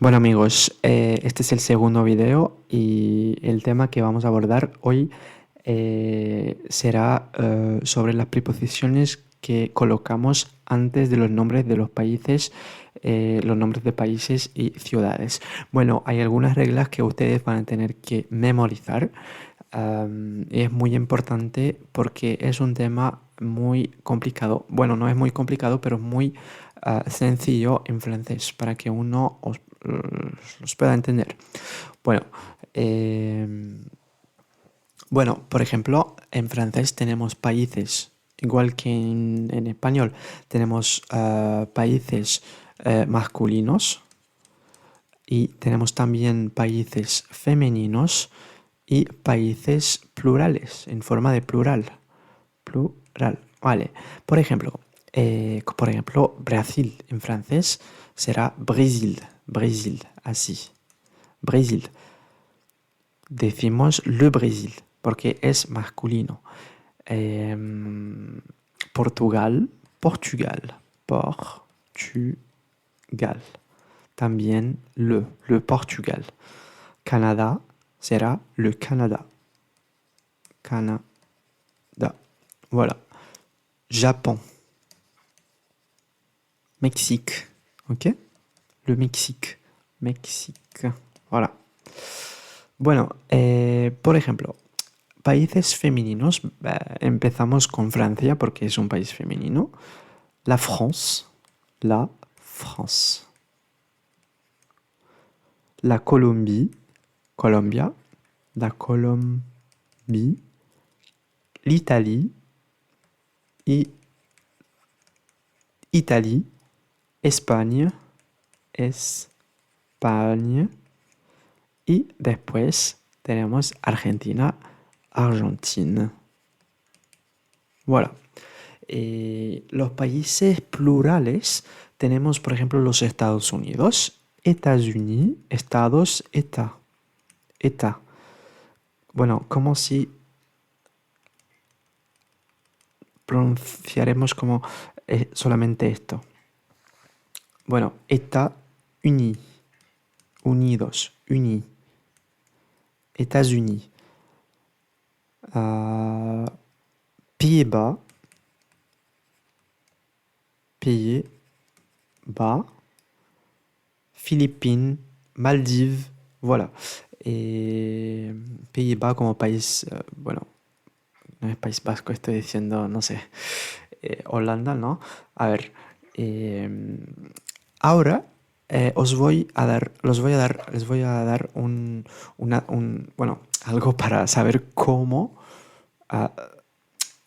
Bueno amigos, este es el segundo video y el tema que vamos a abordar hoy será sobre las preposiciones que colocamos antes de los nombres de los nombres de países y ciudades. Bueno, hay algunas reglas que ustedes van a tener que memorizar. Es muy importante porque es un tema muy complicado. Bueno, no es muy complicado, pero es muy sencillo en francés para que uno los pueda entender. Bueno, eh, bueno, por ejemplo, en francés tenemos países, igual que en español, tenemos países masculinos y tenemos también países femeninos y países plurales, en forma de plural. Plural, vale. Por ejemplo, Brasil en francés será Brésil, Brésil, así. Brasil. Decimos le Brésil porque es masculino. Portugal, Portugal, Portugal. También le Portugal. Canadá será le Canada. Canada. Voilà. Japon, Mexique, ok? Le Mexique, Mexique. Voilà. Bueno, por ejemplo, países femeninos. Empezamos con Francia porque es un país femenino. La France, la France. La Colombie, Colombia, la Colombie. L'Italie y Italie, Espagne, Espagne. Y después tenemos Argentina, Argentine. Voilà. Los países plurales tenemos, por ejemplo, los Estados Unidos, États-Unis, Estados, État, État. Bueno, como si pronunciaremos como solamente esto. Bueno, États unis, unidos, unis, États-Unis. Pays-Bas, Pays-Bas, Philippines, Maldives, voilà. Pays-Bas como país, bueno, no es País Vasco, estoy diciendo, no sé, Holanda, ¿no? A ver, ahora les voy a dar bueno, algo para saber cómo ah,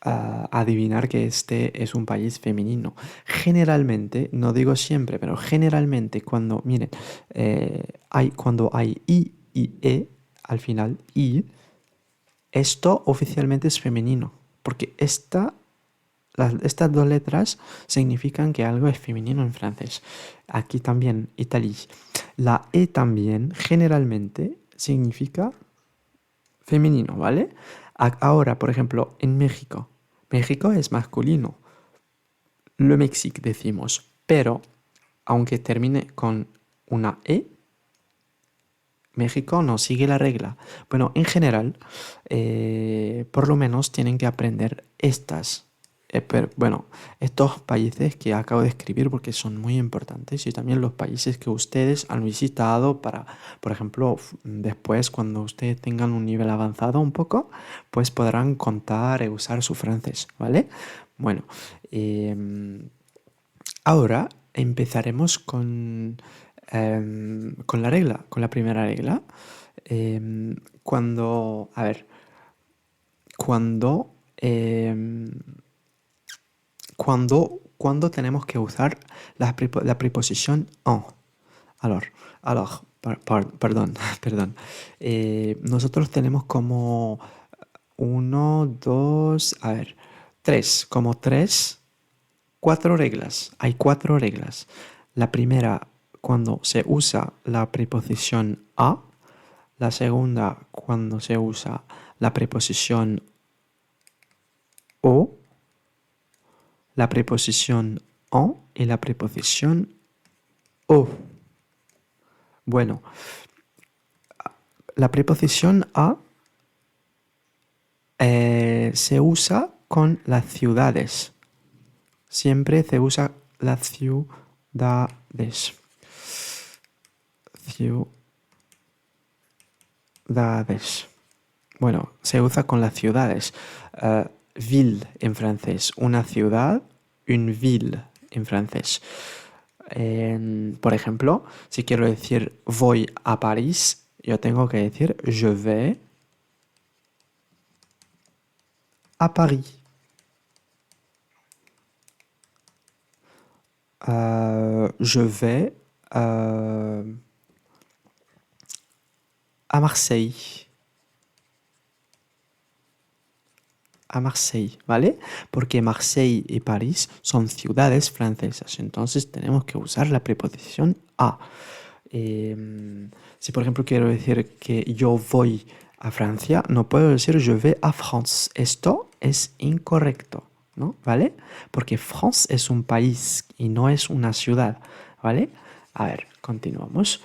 adivinar que este es un país femenino. Generalmente, no digo siempre, pero generalmente miren, cuando hay I y E al final, I, esto oficialmente es femenino, porque estas dos letras significan que algo es femenino en francés. Aquí también, Italie. La E también generalmente significa femenino, ¿vale? Ahora, por ejemplo, en México. México es masculino. Le Mexique decimos, pero aunque termine con una E, México no sigue la regla. Bueno, en general, por lo menos tienen que aprender estos países que acabo de escribir porque son muy importantes y también los países que ustedes han visitado para, por ejemplo, después cuando ustedes tengan un nivel avanzado un poco, pues podrán contar y usar su francés, ¿vale? Bueno, ahora empezaremos con la regla, con la primera regla. A ver, cuando, em, cuando tenemos que usar la preposición en. Perdón, perdón. Nosotros tenemos como uno, dos, a ver, tres, como tres, cuatro reglas. Hay cuatro reglas. La primera, cuando se usa la preposición a. La segunda, cuando se usa la preposición o. La preposición en y la preposición o. Bueno, la preposición a se usa con las ciudades. Siempre se usa las ciudades. Ciudades. Bueno, se usa con las ciudades. Ville en francés. Una ciudad, une ville en francés. Por ejemplo, si quiero decir voy a París, yo tengo que decir je vais à Paris. Je vais à Marseille. A Marseille, ¿vale? Porque Marseille y París son ciudades francesas, entonces tenemos que usar la preposición a. Si por ejemplo quiero decir que yo voy a Francia, no puedo decir je vais à France. Esto es incorrecto, ¿no? ¿Vale? Porque France es un país y no es una ciudad, ¿vale? A ver, continuamos.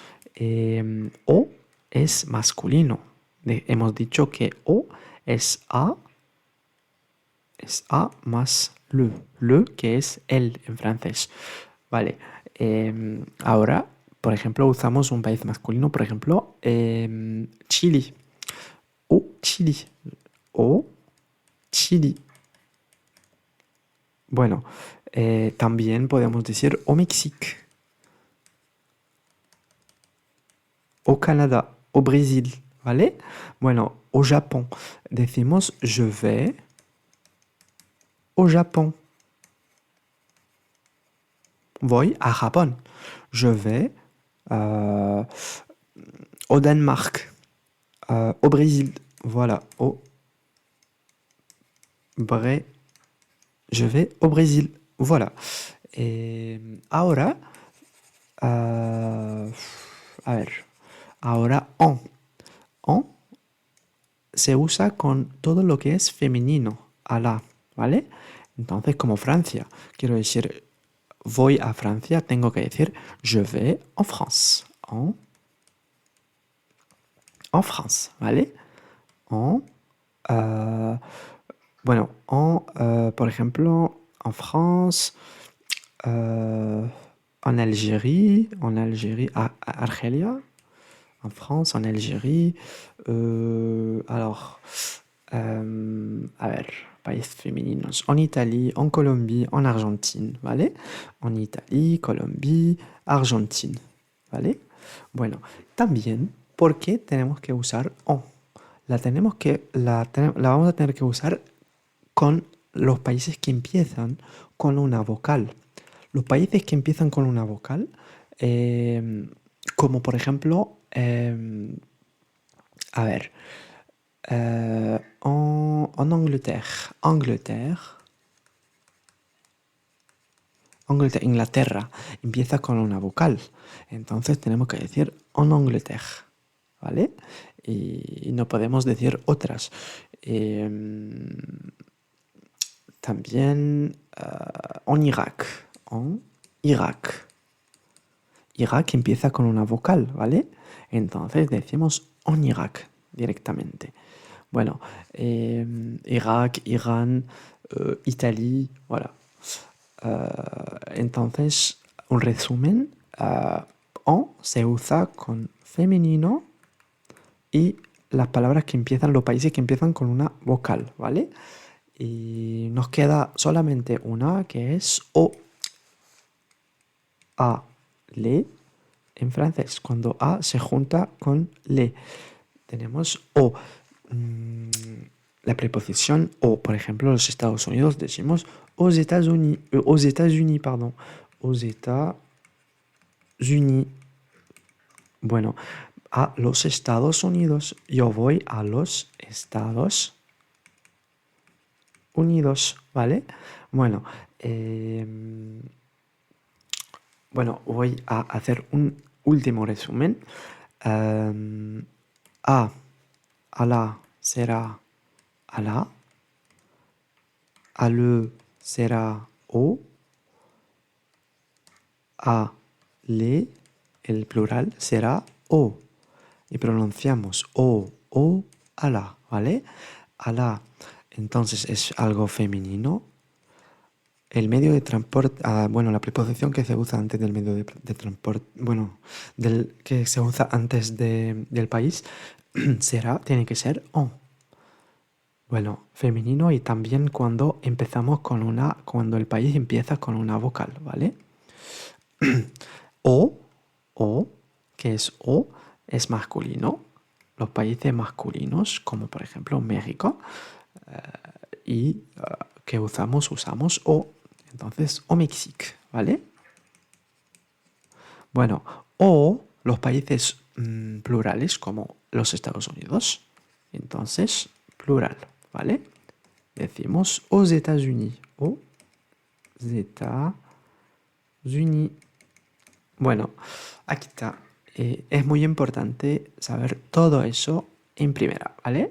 O es masculino. Hemos dicho que o es a más le. Le, que es el en francés. Vale. Ahora, por ejemplo, usamos un país masculino, por ejemplo, Chile. O Chile. O Chile. Bueno, también podemos decir au Mexique. Au Canadá. Au Brésil. ¿Vale? Bueno, au Japón. Decimos je vais au Japón. Voy a Japón. Je vais au Danemark. Au Brésil. Voilà. Je vais au Brésil. Voilà. Ahora, a ver, ahora on se usa con todo lo que es femenino, a la, ¿vale? Entonces, como Francia, quiero decir, voy a Francia, tengo que decir, je vais en France. En France, ¿vale? Euh, bueno, por ejemplo, en France, en Algérie, Argelia, en France, en Algérie, alors, a ver, países femeninos, en Italie, en Colombie, en Argentine, ¿vale? En Italie, Colombie, Argentine, ¿vale? Bueno, también, ¿por qué tenemos que usar en? La vamos a tener que usar con los países que empiezan con una vocal. Los países que empiezan con una vocal, como por ejemplo, a ver, en Inglaterra empieza con una vocal. Entonces tenemos que decir en Angleterre, ¿vale? Y no podemos decir otras. También en Irak. En Irak. Irak empieza con una vocal, ¿vale? Entonces decimos en Irak directamente. Bueno, Irak, Irán, Italia, voilà. Entonces, un resumen, en se usa con femenino y las palabras que empiezan, los países que empiezan con una vocal, ¿vale? Y nos queda solamente una que es o, a, le en francés. Cuando a se junta con le, tenemos o. La preposición o, por ejemplo, los Estados Unidos decimos aux États-Unis, pardon. Aux États-Unis. Bueno, a los Estados Unidos. Yo voy a los Estados Unidos, ¿vale? Bueno, voy a hacer un último resumen. A la será a la. A le será o. A le el plural será O. Y pronunciamos O, ala, ¿vale? Ala. Entonces es algo femenino. El medio de transporte, bueno, la preposición que se usa antes del medio de transporte, bueno, que se usa antes del país, tiene que ser on. Bueno, femenino y también cuando cuando el país empieza con una vocal, ¿vale? O, o, que es O, es masculino. Los países masculinos, como por ejemplo México, y que usamos O. Entonces, au Mexique, ¿vale? Bueno, o los países plurales como los Estados Unidos. Entonces, plural, ¿vale? Decimos aux États-Unis. Aux États-Unis. Bueno, aquí está. Es muy importante saber todo eso en primera, ¿vale?